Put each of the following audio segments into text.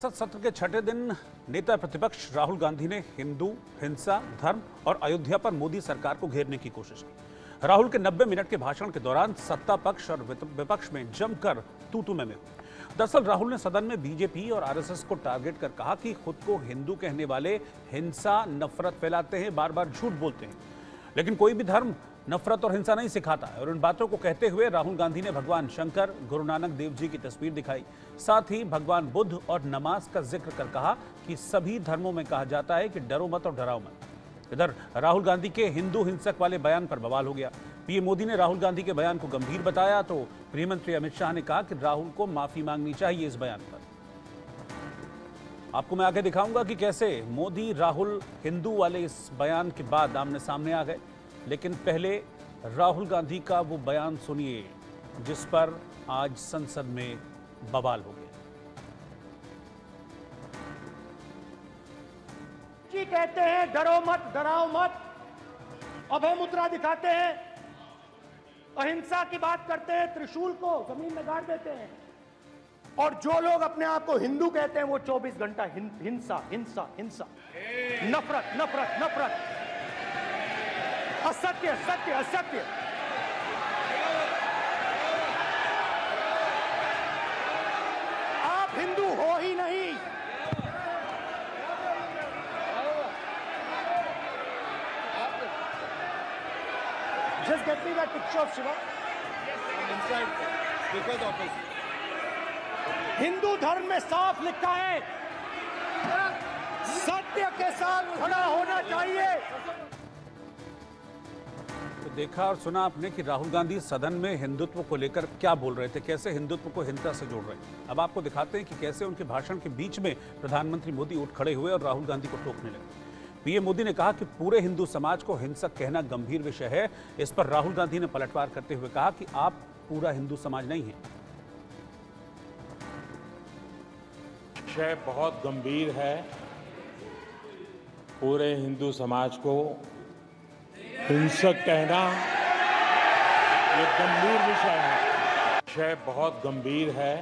संसद सत्र के छठे दिन नेता प्रतिपक्ष राहुल गांधी ने हिंदू, हिंसा, धर्म और अयोध्या पर मोदी सरकार को घेरने की कोशिश की। राहुल के 90 मिनट के भाषण के दौरान सत्ता पक्ष और विपक्ष में जमकर तू-तू मैं-मैं। दरअसल राहुल ने सदन में बीजेपी और आरएसएस को टारगेट कर कहा कि खुद को हिंदू कहने वाले हिंसा, नफरत फैलाते हैं, बार बार झूठ बोलते हैं, लेकिन कोई भी धर्म नफरत और हिंसा नहीं सिखाता है। और इन बातों को कहते हुए राहुल गांधी ने भगवान शंकर, गुरु नानक देव जी की तस्वीर दिखाई। साथ ही भगवान बुद्ध और नमाज का जिक्र कर कहा कि सभी धर्मों में कहा जाता है कि डरो मत और डराओ मत। इधर राहुल गांधी के हिंदू हिंसक वाले बयान पर बवाल हो गया। पीएम मोदी ने राहुल गांधी के बयान को गंभीर बताया तो गृहमंत्री अमित शाह ने कहा कि राहुल को माफी मांगनी चाहिए इस बयान पर। आपको मैं आगे दिखाऊंगा कि कैसे मोदी राहुल हिंदू वाले इस बयान के बाद आमने सामने आ गए, लेकिन पहले राहुल गांधी का वो बयान सुनिए जिस पर आज संसद में बवाल हो गया। जी कहते हैं डरो मत, डराओ मत, अभय मुद्रा दिखाते हैं, अहिंसा की बात करते हैं, त्रिशूल को जमीन में गाड़ देते हैं, और जो लोग अपने आप को हिंदू कहते हैं वो 24 घंटा हिंसा हिंसा हिंसा, नफरत नफरत नफरत, असत्य सत्य असत्य। आप हिंदू हो ही नहीं। Just get me that picture of Shiva. Inside, speaker's office. Hindu धर्म में साफ लिखा है, सत्य के साथ खड़ा होना चाहिए। तो देखा और सुना आपने कि राहुल गांधी सदन में हिंदुत्व को लेकर क्या बोल रहे थे, कैसे हिंदुत्व को हिंसा से जोड़ रहे हैं। अब आपको दिखाते हैं कि कैसे उनके भाषण के बीच में प्रधानमंत्री मोदी उठ खड़े हुए और राहुल गांधी को टोकने लगे। पीएम मोदी ने कहा कि पूरे हिंदू समाज को हिंसक कहना गंभीर विषय है। इस पर राहुल गांधी ने पलटवार करते हुए कहा कि आप पूरा हिंदू समाज नहीं है। विषय बहुत गंभीर है। पूरे हिंदू समाज को हिंसक कहना ये गंभीर विषय है। विषय बहुत गंभीर है।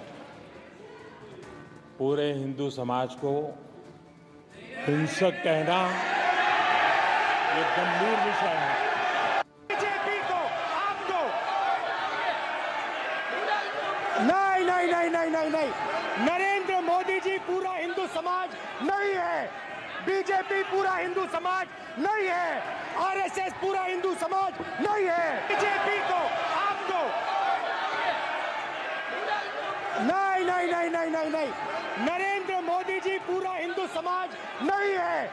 पूरे हिंदू समाज को हिंसक कहना ये गंभीर विषय है। बीजेपी को आपको नहीं नहीं नहीं नहीं नहीं नहीं, नरेंद्र मोदी जी पूरा हिंदू समाज नहीं है, बीजेपी पूरा हिंदू समाज नहीं है, आरएसएस पूरा हिंदू समाज नहीं है। बीजेपी को आपको नहीं नहीं नहीं नहीं नहीं नहीं, नरेंद्र मोदी जी पूरा हिंदू समाज नहीं है,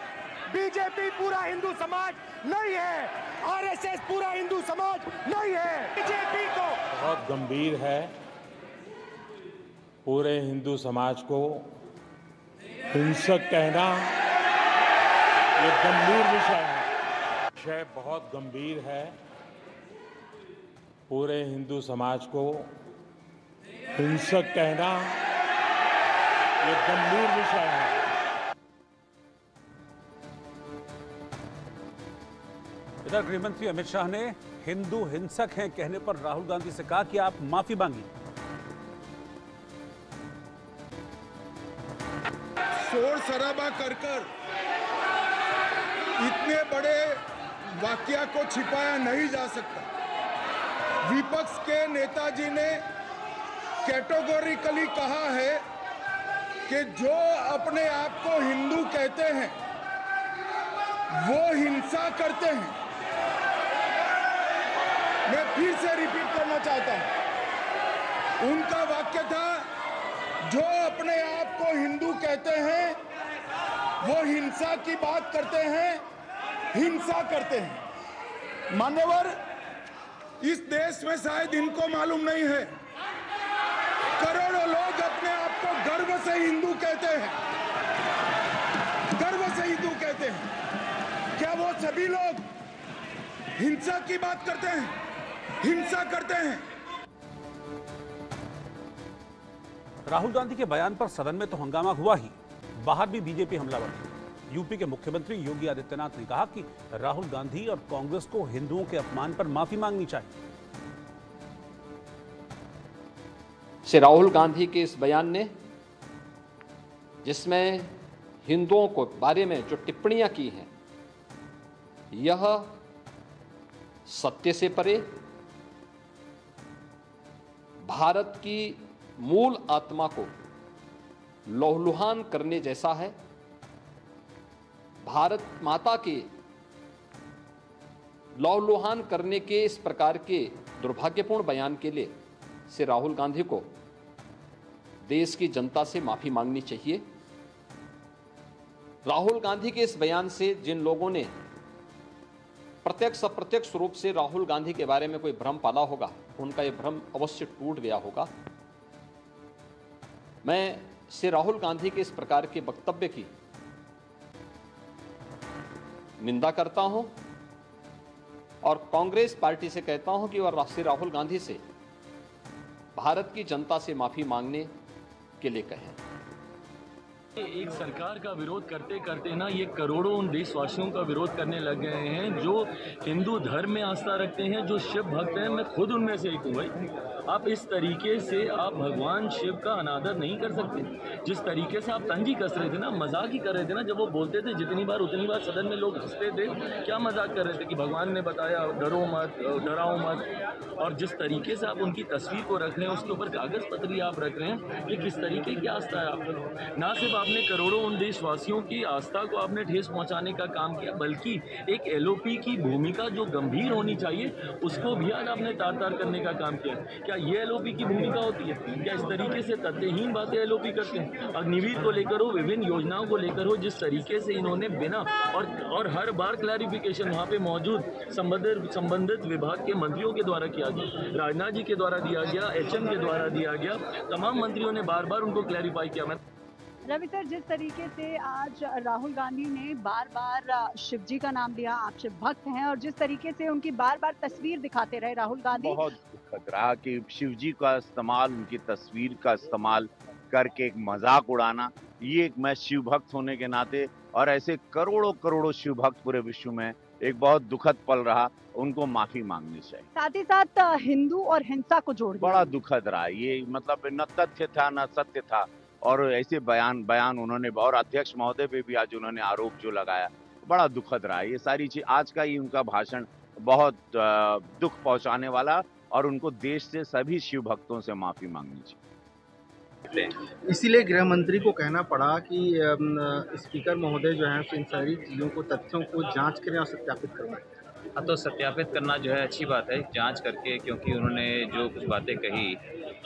बीजेपी पूरा हिंदू समाज नहीं है, आरएसएस पूरा हिंदू समाज नहीं है। बीजेपी को बहुत गंभीर है। पूरे हिंदू समाज को हिंसक कहना ये गंभीर विषय है। विषय बहुत गंभीर है। पूरे हिंदू समाज को हिंसक कहना ये गंभीर विषय है। इधर गृहमंत्री अमित शाह ने हिंदू हिंसक हैं कहने पर राहुल गांधी से कहा कि आप माफी मांगिए। शोर शराबा कर इतने बड़े वाकया को छिपाया नहीं जा सकता। विपक्ष के नेताजी ने कैटेगोरिकली कहा है कि जो अपने आप को हिंदू कहते हैं वो हिंसा करते हैं। मैं फिर से रिपीट करना चाहता हूं, उनका वाक्य था जो अपने आप को हिंदू कहते हैं वो हिंसा की बात करते हैं, हिंसा करते हैं। मान्यवर, इस देश में शायद इनको मालूम नहीं है, करोड़ों लोग अपने आप को गर्व से हिंदू कहते हैं, गर्व से हिंदू कहते हैं। क्या वो सभी लोग हिंसा की बात करते हैं, हिंसा करते हैं? राहुल गांधी के बयान पर सदन में तो हंगामा हुआ ही, बाहर भी बीजेपी हमलावर थी। यूपी के मुख्यमंत्री योगी आदित्यनाथ ने कहा कि राहुल गांधी और कांग्रेस को हिंदुओं के अपमान पर माफी मांगनी चाहिए। श्री राहुल गांधी के इस बयान ने जिसमें हिंदुओं को बारे में जो टिप्पणियां की हैं, यह सत्य से परे, भारत की मूल आत्मा को लहूलुहान करने जैसा है। भारत माता के लहूलुहान करने के इस प्रकार के दुर्भाग्यपूर्ण बयान के लिए श्री राहुल गांधी को देश की जनता से माफी मांगनी चाहिए। राहुल गांधी के इस बयान से जिन लोगों ने प्रत्यक्ष अप्रत्यक्ष रूप से राहुल गांधी के बारे में कोई भ्रम पाला होगा, उनका यह भ्रम अवश्य टूट गया होगा। मैं श्री राहुल गांधी के इस प्रकार के वक्तव्य की निंदा करता हूं और कांग्रेस पार्टी से कहता हूं कि वह श्री राहुल गांधी से भारत की जनता से माफी मांगने के लिए कहें। एक सरकार का विरोध करते करते ना ये करोड़ों उन देशवासियों का विरोध करने लग गए हैं जो हिंदू धर्म में आस्था रखते हैं, जो शिव भक्त हैं। मैं खुद उनमें से एक हूँ भाई। आप इस तरीके से आप भगवान शिव का अनादर नहीं कर सकते। जिस तरीके से आप तंजी कस रहे थे ना, मजाक ही कर रहे थे ना, जब वो बोलते थे जितनी बार उतनी बार सदन में लोग हंसते थे। क्या मजाक कर रहे थे कि भगवान ने बताया डरो मत, डराओ मत। और जिस तरीके से आप उनकी तस्वीर को रख रहे हैं, उसके ऊपर कागज पत्री आप रख रहे हैं, ये किस तरीके की आस्था है आपको? ना सिर्फ आपने करोड़ों उन देशवासियों की आस्था को आपने ठेस पहुंचाने का काम किया, बल्कि एक एलओपी की भूमिका जो गंभीर होनी चाहिए उसको भी आज आपने तार-तार करने का काम किया। क्या ये एलओपी की भूमिका होती है? क्या इस तरीके से तथ्यहीन बातें एलओपी करते हैं? अग्निवीर को लेकर हो, विभिन्न योजनाओं को लेकर हो, जिस तरीके से इन्होंने बिना और हर बार क्लैरिफिकेशन वहाँ पे मौजूद संबंधित विभाग के मंत्रियों के द्वारा किया गया, राजनाथ जी के द्वारा दिया गया, एचएम के द्वारा दिया गया, तमाम मंत्रियों ने बार बार उनको क्लैरिफाई किया। रवि सर, जिस तरीके से आज राहुल गांधी ने बार बार शिव जी का नाम लिया, आप शिव भक्त हैं, और जिस तरीके से उनकी बार बार तस्वीर दिखाते रहे राहुल गांधी, बहुत दुखद रहा कि शिव जी का इस्तेमाल, उनकी तस्वीर का इस्तेमाल करके एक मजाक उड़ाना, ये एक मैं शिव भक्त होने के नाते और ऐसे करोड़ों शिव भक्त पूरे विश्व में एक बहुत दुखद पल रहा, उनको माफी मांगनी चाहिए। साथ ही साथ हिंदू और हिंसा को जोड़ दिया। बड़ा दुखद रहा ये, मतलब न तथ्य था न सत्य था, और ऐसे बयान उन्होंने, और अध्यक्ष महोदय पे भी आज उन्होंने आरोप जो लगाया, बड़ा दुखद रहा। ये सारी चीज, आज का ये उनका भाषण बहुत दुख पहुंचाने वाला, और उनको देश से सभी शिव भक्तों से माफी मांगनी चाहिए। इसीलिए गृह मंत्री को कहना पड़ा कि स्पीकर महोदय जो है इन सारी चीज़ों को, तथ्यों को जांच करें और सत्यापित करवाएं। हाँ, तो सत्यापित करना जो है अच्छी बात है, जांच करके, क्योंकि उन्होंने जो कुछ बातें कही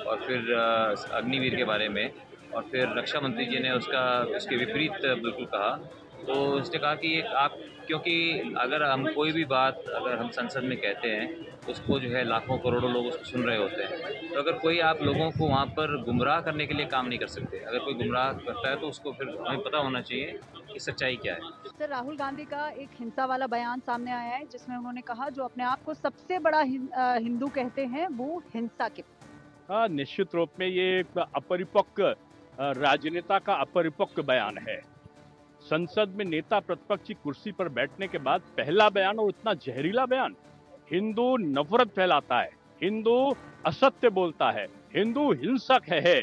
और फिर अग्निवीर के बारे में, और फिर रक्षा मंत्री जी ने उसके विपरीत बिल्कुल कहा। तो उसने कहा कि आप, क्योंकि अगर हम कोई भी बात अगर हम संसद में कहते हैं, उसको जो है लाखों करोड़ों लोग उसको सुन रहे होते हैं, तो अगर कोई आप लोगों को वहाँ पर गुमराह करने के लिए काम नहीं कर सकते। अगर कोई गुमराह करता है तो उसको फिर हमें पता होना चाहिए कि सच्चाई क्या है। सर, राहुल गांधी का एक हिंसा वाला बयान सामने आया है, जिसमें उन्होंने कहा जो अपने आप को सबसे बड़ा हिंदू कहते हैं वो हिंसा के। हाँ, निश्चित रूप में ये अपरिपक्व राजनेता का अपरिपक्व बयान है। संसद में नेता प्रतिपक्ष की कुर्सी पर बैठने के बाद पहला बयान, और इतना जहरीला बयान। हिंदू नफरत फैलाता है, हिंदू असत्य बोलता है, हिंदू हिंसक है।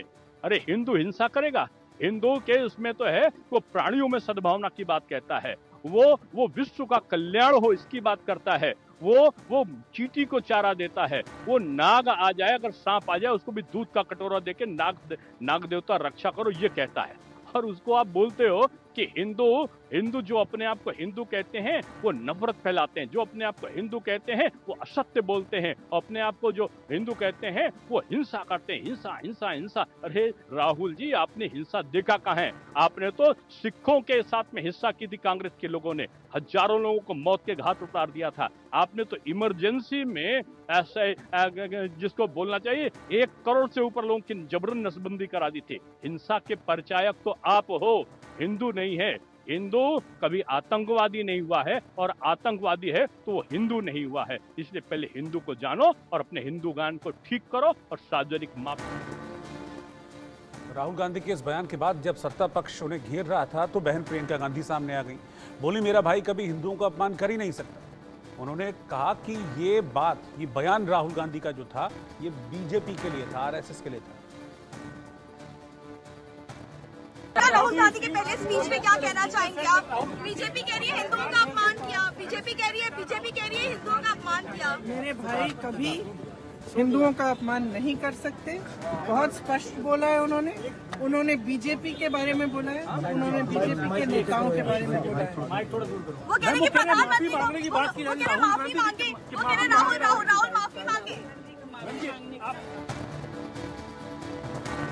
अरे हिंदू हिंसा करेगा? हिंदू के उसमें तो है वो प्राणियों में सद्भावना की बात कहता है, वो विश्व का कल्याण हो इसकी बात करता है, वो चींटी को चारा देता है, वो नाग आ जाए, अगर सांप आ जाए उसको भी दूध का कटोरा देके नाग देवता रक्षा करो, ये कहता है। और उसको आप बोलते हो कि हिंदू जो अपने आप को हिंदू कहते हैं वो नफरत फैलाते हैं, जो अपने आप को हिंदू कहते हैं वो असत्य बोलते हैं, और अपने आप को जो हिंदू कहते हैं वो हिंसा करते हैं। हिंसा हिंसा हिंसा। अरे राहुल जी, आपने हिंसा देखा कहाँ है? आपने तो सिखों के साथ में हिंसा की थी कांग्रेस के लोगों ने, हजारों लोगों को मौत के घाट उतार दिया था। आपने तो इमरजेंसी में ऐसे, जिसको बोलना चाहिए, 1 करोड़ से ऊपर लोगों की जबरन नसबंदी करा दी थी। हिंसा के परिचायक तो आप हो, हिंदू नहीं है। हिंदू कभी आतंकवादी नहीं हुआ है, और आतंकवादी है तो वो हिंदू नहीं हुआ है। इसलिए पहले हिंदू को जानो और अपने हिंदू गान को ठीक करो और सार्वजनिक माफी। राहुल गांधी के इस बयान के बाद जब सत्ता पक्ष उन्हें घेर रहा था तो बहन प्रियंका गांधी सामने आ गई, बोली मेरा भाई कभी हिंदुओं का अपमान कर ही नहीं सकता। उन्होंने कहा कि ये बयान राहुल गांधी का जो था ये बीजेपी के लिए था, आरएसएस के लिए था। राहुल राहुल गांधी के पहले स्पीच में क्या कहना चाहेंगे आप? बीजेपी कह रही है हिंदुओं का अपमान किया, बीजेपी कह रही है हिंदुओं का अपमान किया। मेरे भाई कभी हिंदुओं का अपमान नहीं कर सकते, बहुत स्पष्ट बोला है उन्होंने बीजेपी के बारे में बोला है, उन्होंने बीजेपी के नेताओं के बारे में बोला है। वो कह रहे कि प्रधानमंत्री माफी मांगे, वो कह रहे राहुल माफी मांगे।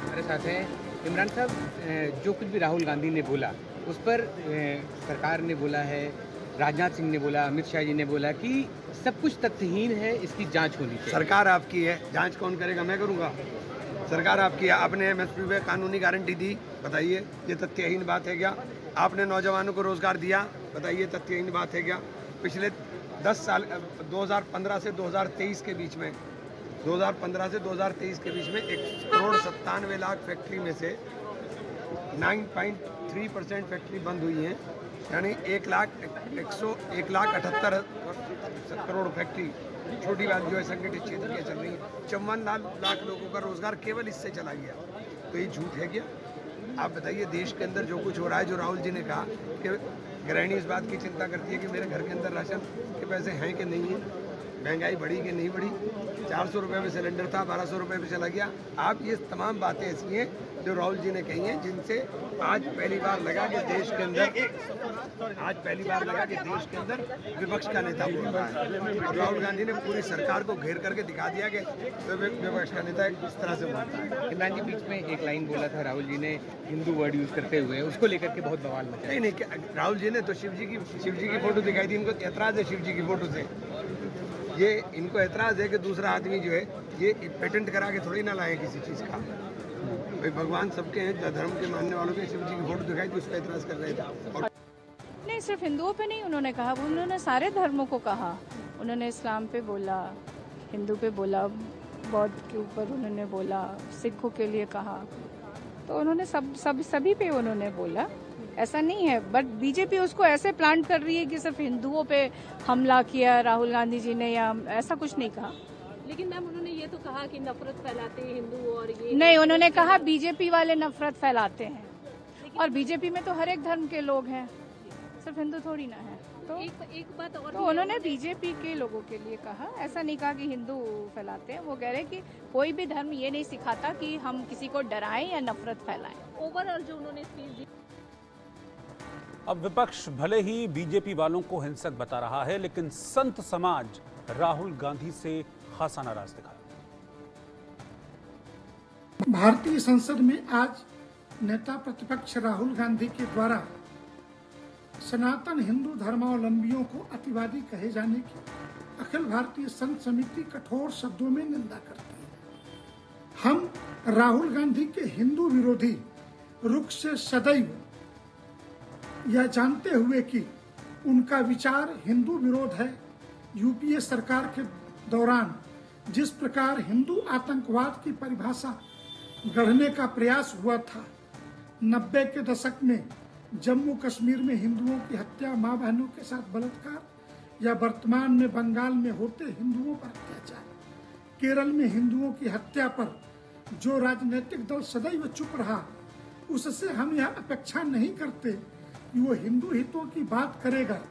हमारे साथ हैं इमरान साहब, जो कुछ भी राहुल गांधी ने बोला उस पर सरकार ने बोला है, राजनाथ सिंह ने बोला, अमित शाह जी ने बोला कि सब कुछ तथ्यहीन है, इसकी जांच होनी चाहिए। सरकार आपकी है, जांच कौन करेगा? मैं करूंगा। सरकार आपकी है, आपने MSP पे कानूनी गारंटी दी, बताइए ये तथ्यहीन बात है क्या? आपने नौजवानों को रोजगार दिया, बताइए तथ्यहीन बात है क्या? पिछले 10 साल 2015 से 2023 के बीच में 1 करोड़ 97 लाख फैक्ट्री में से 9.3% फैक्ट्री बंद हुई हैं, यानी 1,78 करोड़ फैक्ट्री छोटी बात जो है संगठित क्षेत्र की चल रही है। 54 लाख लोगों का रोजगार केवल इससे चला गया, तो ये झूठ है क्या? आप बताइए, देश के अंदर जो कुछ हो रहा है, जो राहुल जी ने कहा कि गृहिणी इस बात की चिंता करती है कि मेरे घर के अंदर राशन के पैसे हैं कि नहीं है, महंगाई बढ़ी कि नहीं बढ़ी, 400 रुपये में सिलेंडर था 1200 रुपये में चला गया। आप ये तमाम बातें ऐसी हैं जो राहुल जी ने कही हैं, जिनसे आज पहली बार लगा कि देश के अंदर विपक्ष का नेता बोल रहा है। और राहुल गांधी ने पूरी सरकार को घेर करके दिखा दिया कि विपक्ष का नेता इस तरह से बोलता है। इमरान जी, बीच में एक लाइन बोला था राहुल जी ने हिंदू वर्ड यूज करते हुए, उसको लेकर के बहुत बवाल मचा। नहीं, राहुल जी ने तो शिव जी की फोटो दिखाई थी, इनको एतराज है शिव जी की फोटो से। ये इनको एतराज है कि दूसरा आदमी जो है ये पेटेंट करा के थोड़ी ना लाए किसी चीज़ का। भाई भगवान सबके हैं, धर्म के मानने वालों के शिव जी की फोटो दिखाई थी, उस पर एतराज कर रहे थे। और नहीं, सिर्फ हिंदुओं पे नहीं उन्होंने कहा, उन्होंने सारे धर्मों को कहा। उन्होंने इस्लाम पे बोला, हिंदू पे बोला, बौद्ध के ऊपर उन्होंने बोला, सिखों के लिए कहा, तो उन्होंने सभी पे उन्होंने बोला। ऐसा नहीं है, बट बीजेपी उसको ऐसे प्लांट कर रही है कि सिर्फ हिंदुओं पे हमला किया राहुल गांधी जी ने, या ऐसा कुछ नहीं कहा। लेकिन मैम उन्होंने ये तो कहा कि नफरत फैलाते हैं हिंदू, और ये नहीं, उन्होंने कहा बीजेपी वाले नफरत फैलाते हैं, और बीजेपी में तो हर एक धर्म के लोग हैं, सिर्फ हिंदू थोड़ी ना है। तो एक बात और, तो उन्होंने बीजेपी के लोगों के लिए कहा, ऐसा नहीं कहा कि हिंदू फैलाते हैं। वो कह रहे कि कोई भी धर्म ये नहीं सिखाता कि हम किसी को डराएं या नफरत फैलाएं। ओवरऑल जो उन्होंने स्पीच दी। अब विपक्ष भले ही बीजेपी वालों को हिंसक बता रहा है, लेकिन संत समाज राहुल गांधी से खासा नाराज दिखा। भारतीय संसद में आज नेता प्रतिपक्ष राहुल गांधी के द्वारा सनातन हिंदू धर्मावलंबियों को अतिवादी कहे जाने की अखिल भारतीय संत समिति कठोर शब्दों में निंदा करती है। हम राहुल गांधी के हिंदू विरोधी रुख से सदैव यह जानते हुए कि उनका विचार हिंदू विरोध है, यूपीए सरकार के दौरान जिस प्रकार हिंदू आतंकवाद की परिभाषा गढ़ने का प्रयास हुआ था, 90 के दशक में जम्मू कश्मीर में हिंदुओं की हत्या, मां बहनों के साथ बलात्कार, या वर्तमान में बंगाल में होते हिंदुओं पर अत्याचार, केरल में हिंदुओं की हत्या पर जो राजनीतिक दल सदैव चुप रहा, उससे हम यह अपेक्षा नहीं करते कि वो हिंदू हितों की बात करेगा।